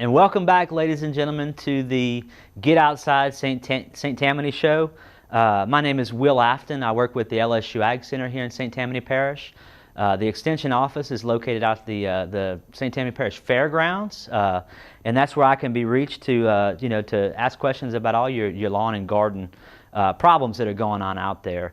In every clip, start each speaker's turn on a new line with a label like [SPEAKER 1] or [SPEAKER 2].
[SPEAKER 1] And welcome back, ladies and gentlemen, to the Get Outside St. Tammany show. My name is Will Afton. I work with the LSU Ag Center here in St. Tammany Parish. The Extension office is located out at the St. Tammany Parish Fairgrounds, and that's where I can be reached to to ask questions about all your lawn and garden problems that are going on out there.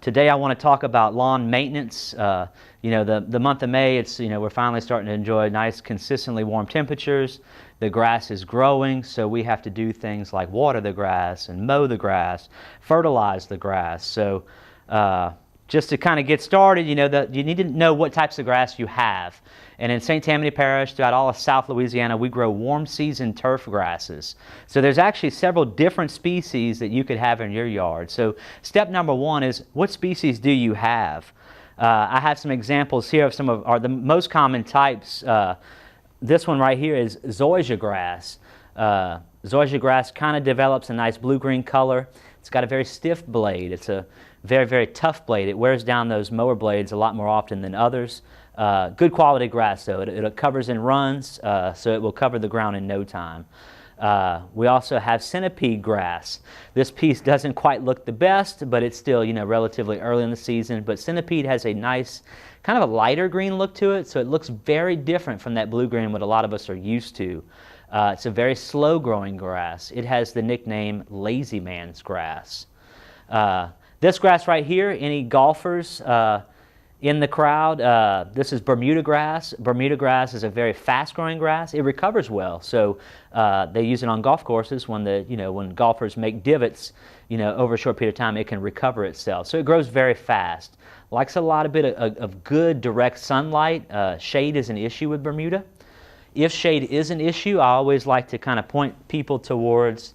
[SPEAKER 1] Today I want to talk about lawn maintenance. The month of May, we're finally starting to enjoy nice, consistently warm temperatures. The grass is growing, so we have to do things like water the grass and mow the grass, fertilize the grass. So just to kind of get started, you need to know what types of grass you have. And in St. Tammany Parish, throughout all of South Louisiana, we grow warm season turf grasses. So there's actually several different species that you could have in your yard. So step number one is, what species do you have? I have some examples here of some of the most common types. This one right here is zoysia grass. Zoysia grass kind of develops a nice blue-green color. It's got a very stiff blade. It's a very, very tough blade. It wears down those mower blades a lot more often than others. Good quality grass, though. It covers and runs, so it will cover the ground in no time. We also have centipede grass. This piece doesn't quite look the best, but it's still, relatively early in the season. But centipede has a nice, kind of a lighter green look to it, so it looks very different from that blue-green, what a lot of us are used to. It's a very slow-growing grass. It has the nickname lazy man's grass. This grass right here, any golfers in the crowd, this is Bermuda grass. Bermuda grass is a very fast-growing grass. It recovers well, so they use it on golf courses when golfers make divots, over a short period of time, it can recover itself. So it grows very fast. Likes a lot of good direct sunlight. Shade is an issue with Bermuda. If shade is an issue, I always like to kind of point people towards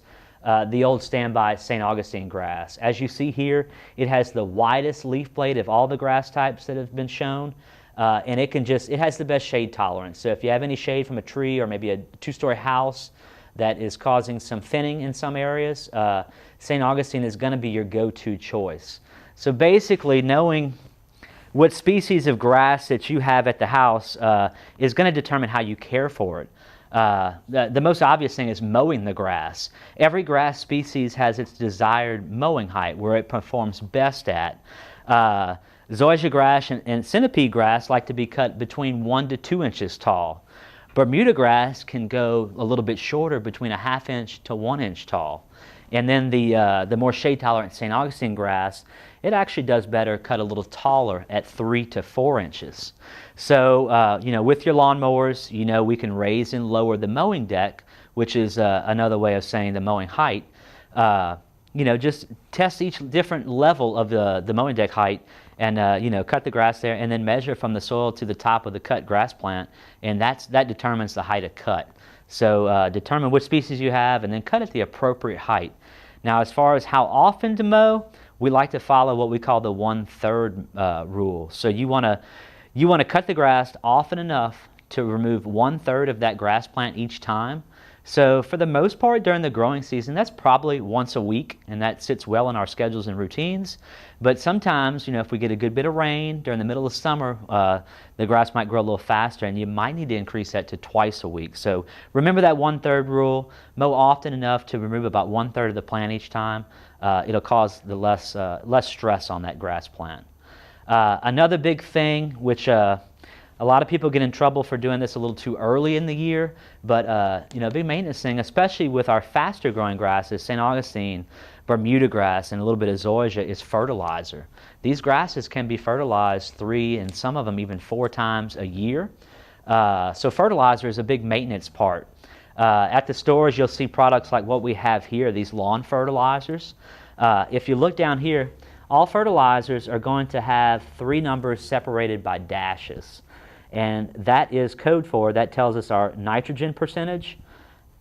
[SPEAKER 1] the old standby St. Augustine grass. As you see here, it has the widest leaf blade of all the grass types that have been shown, and it has the best shade tolerance. So if you have any shade from a tree or maybe a two-story house that is causing some thinning in some areas, St. Augustine is going to be your go-to choice. So basically, knowing what species of grass that you have at the house is going to determine how you care for it. The most obvious thing is mowing the grass. Every grass species has its desired mowing height, where it performs best at. Zoysia grass and centipede grass like to be cut between 1 to 2 inches tall. Bermuda grass can go a little bit shorter, between a 1/2 inch to 1 inch tall. And then the more shade-tolerant St. Augustine grass, it actually does better cut a little taller at 3 to 4 inches. So, with your lawnmowers, we can raise and lower the mowing deck, which is another way of saying the mowing height. Just test each different level of the mowing deck height and, cut the grass there and then measure from the soil to the top of the cut grass plant, and that determines the height of cut. So determine which species you have and then cut at the appropriate height. Now, as far as how often to mow, we like to follow what we call the 1/3 rule. So you want to cut the grass often enough to remove 1/3 of that grass plant each time. So for the most part during the growing season, that's probably once a week, and that sits well in our schedules and routines. But sometimes, if we get a good bit of rain during the middle of summer, the grass might grow a little faster, and you might need to increase that to twice a week. So remember that 1/3 rule. Mow often enough to remove about 1/3 of the plant each time. It'll cause the less stress on that grass plant. Another big thing, which a lot of people get in trouble for doing this a little too early in the year, but big maintenance thing, especially with our faster growing grasses, St. Augustine, Bermuda grass, and a little bit of zoysia, is fertilizer. These grasses can be fertilized 3 and some of them even 4 times a year. So fertilizer is a big maintenance part. At the stores, you'll see products like what we have here, these lawn fertilizers. If you look down here, all fertilizers are going to have 3 numbers separated by dashes. And that is code for, that tells us our nitrogen percentage,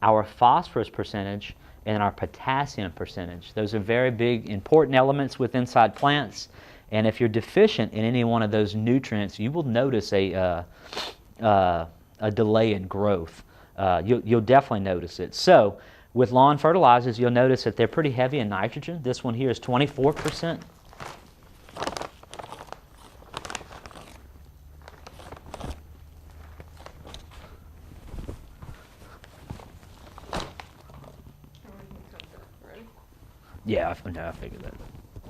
[SPEAKER 1] our phosphorus percentage, and our potassium percentage. Those are very big, important elements with inside plants. And if you're deficient in any one of those nutrients, you will notice a delay in growth. You'll definitely notice it. So with lawn fertilizers, you'll notice that they're pretty heavy in nitrogen. This one here is 24%. Yeah, no, I figured that.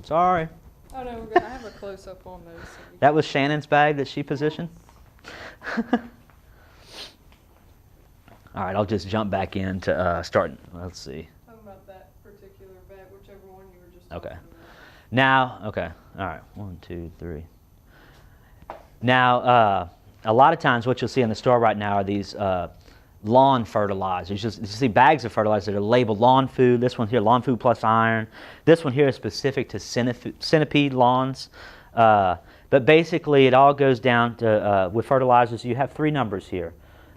[SPEAKER 1] Sorry.
[SPEAKER 2] Oh no, we're good. I have a close up on those. So
[SPEAKER 1] That was Shannon's bag that she positioned? All right, I'll just jump back in to start. Let's see.
[SPEAKER 2] talking about that particular bag, whichever one you were just
[SPEAKER 1] Okay.
[SPEAKER 2] talking about.
[SPEAKER 1] Now, okay. All right. 1, 2, 3. Now, a lot of times what you'll see in the store right now are these lawn fertilizers. You see bags of fertilizer that are labeled lawn food. This one here, lawn food plus iron. This one here is specific to centipede lawns. But basically, it all goes down to, with fertilizers, you have 3 numbers here.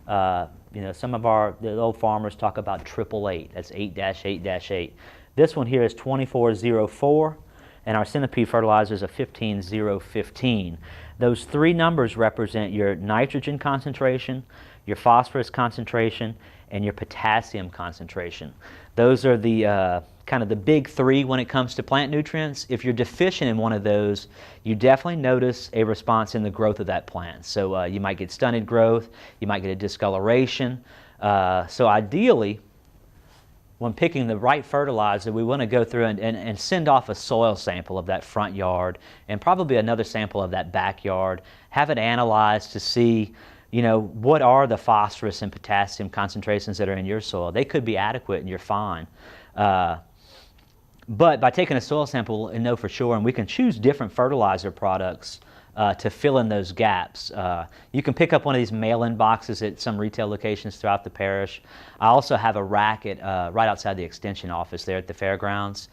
[SPEAKER 1] Some of the old farmers talk about 888. That's 8-8-8. This one here is 2404, and our centipede fertilizers are 15015. Those 3 numbers represent your nitrogen concentration, your phosphorus concentration, and your potassium concentration. Those are the kind of the big 3 when it comes to plant nutrients. If you're deficient in one of those, you definitely notice a response in the growth of that plant. So you might get stunted growth, you might get a discoloration. So ideally, when picking the right fertilizer, we want to go through and send off a soil sample of that front yard and probably another sample of that backyard, have it analyzed to see what are the phosphorus and potassium concentrations that are in your soil. They could be adequate and you're fine. But by taking a soil sample, we'll know for sure, and we can choose different fertilizer products to fill in those gaps. You can pick up one of these mail-in boxes at some retail locations throughout the parish. I also have a rack right outside the extension office there at the fairgrounds.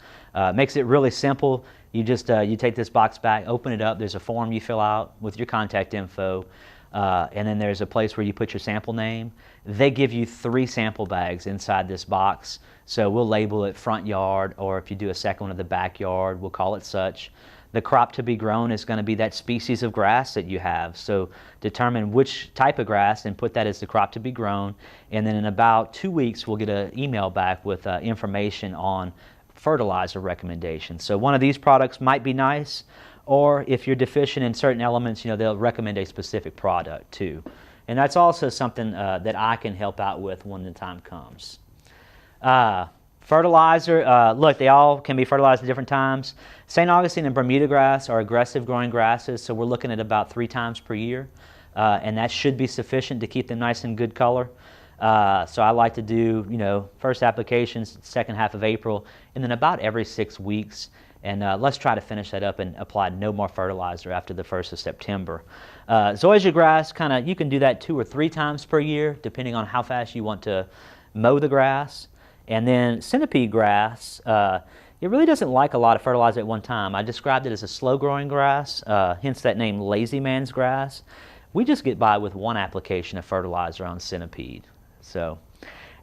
[SPEAKER 1] Makes it really simple. You just you take this box back, open it up. There's a form you fill out with your contact info, and then there's a place where you put your sample name. They give you 3 sample bags inside this box. So we'll label it front yard, or if you do a second one of the backyard, we'll call it such. The crop to be grown is going to be that species of grass that you have. So determine which type of grass and put that as the crop to be grown. And then in about 2 weeks, we'll get an email back with information on fertilizer recommendations. So one of these products might be nice, or if you're deficient in certain elements, they'll recommend a specific product too. And that's also something that I can help out with when the time comes. Fertilizer, look, they all can be fertilized at different times. St. Augustine and Bermuda grass are aggressive growing grasses, so we're looking at about 3 times per year, and that should be sufficient to keep them nice and good color. So I like to do, first applications, second half of April, and then about every 6 weeks. And let's try to finish that up and apply no more fertilizer after the 1st of September. Zoysia grass, you can do that 2 or 3 times per year, depending on how fast you want to mow the grass. And then centipede grass, it really doesn't like a lot of fertilizer at one time. I described it as a slow-growing grass, hence that name lazy man's grass. We just get by with 1 application of fertilizer on centipede. And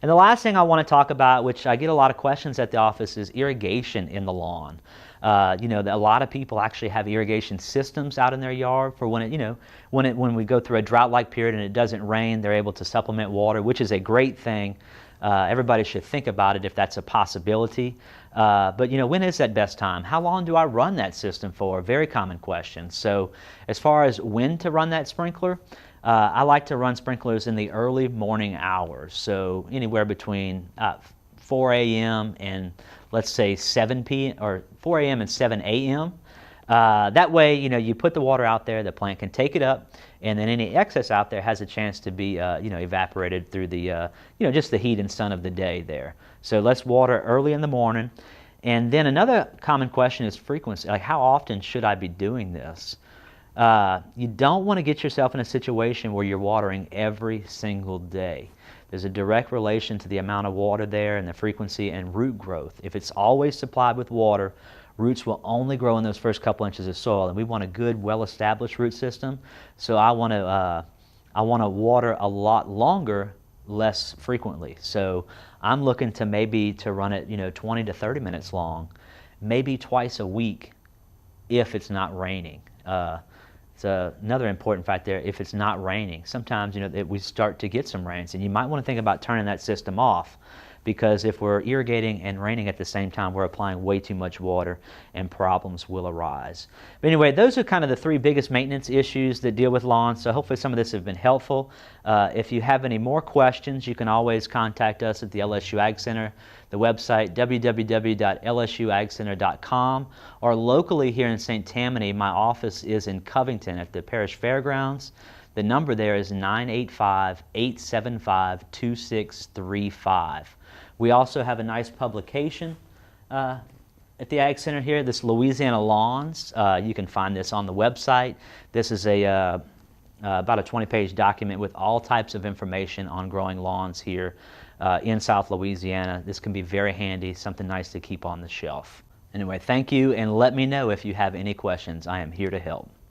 [SPEAKER 1] the last thing I want to talk about, which I get a lot of questions at the office, is irrigation in the lawn. A lot of people actually have irrigation systems out in their yard for when we go through a drought-like period and it doesn't rain, they're able to supplement water, which is a great thing. Everybody should think about it if that's a possibility. But when is that best time? How long do I run that system for? Very common question. So as far as when to run that sprinkler, I like to run sprinklers in the early morning hours. So anywhere between 4 a.m. and let's say 7 p.m. or 4 a.m. and 7 a.m. That way, you put the water out there, the plant can take it up, and then any excess out there has a chance to be, evaporated through the, just the heat and sun of the day there. So let's water early in the morning. And then another common question is frequency. Like, how often should I be doing this? You don't want to get yourself in a situation where you're watering every single day. There's a direct relation to the amount of water there and the frequency and root growth. If it's always supplied with water, roots will only grow in those first couple inches of soil, and we want a good, well-established root system. So I want to water a lot longer, less frequently. So I'm looking to maybe to run it 20 to 30 minutes long, maybe twice a week if it's not raining. It's another important fact there. If it's not raining, sometimes we start to get some rains, and you might want to think about turning that system off. because if we're irrigating and raining at the same time, we're applying way too much water and problems will arise. But anyway, those are kind of the three biggest maintenance issues that deal with lawns, so hopefully some of this has been helpful. If you have any more questions, you can always contact us at the LSU Ag Center, the website www.lsuagcenter.com, or locally here in St. Tammany, my office is in Covington at the Parish Fairgrounds. The number there is 985-875-2635. We also have a nice publication at the Ag Center here, this Louisiana Lawns. You can find this on the website. This is about a 20-page document with all types of information on growing lawns here in South Louisiana. This can be very handy, something nice to keep on the shelf. Anyway, thank you, and let me know if you have any questions. I am here to help.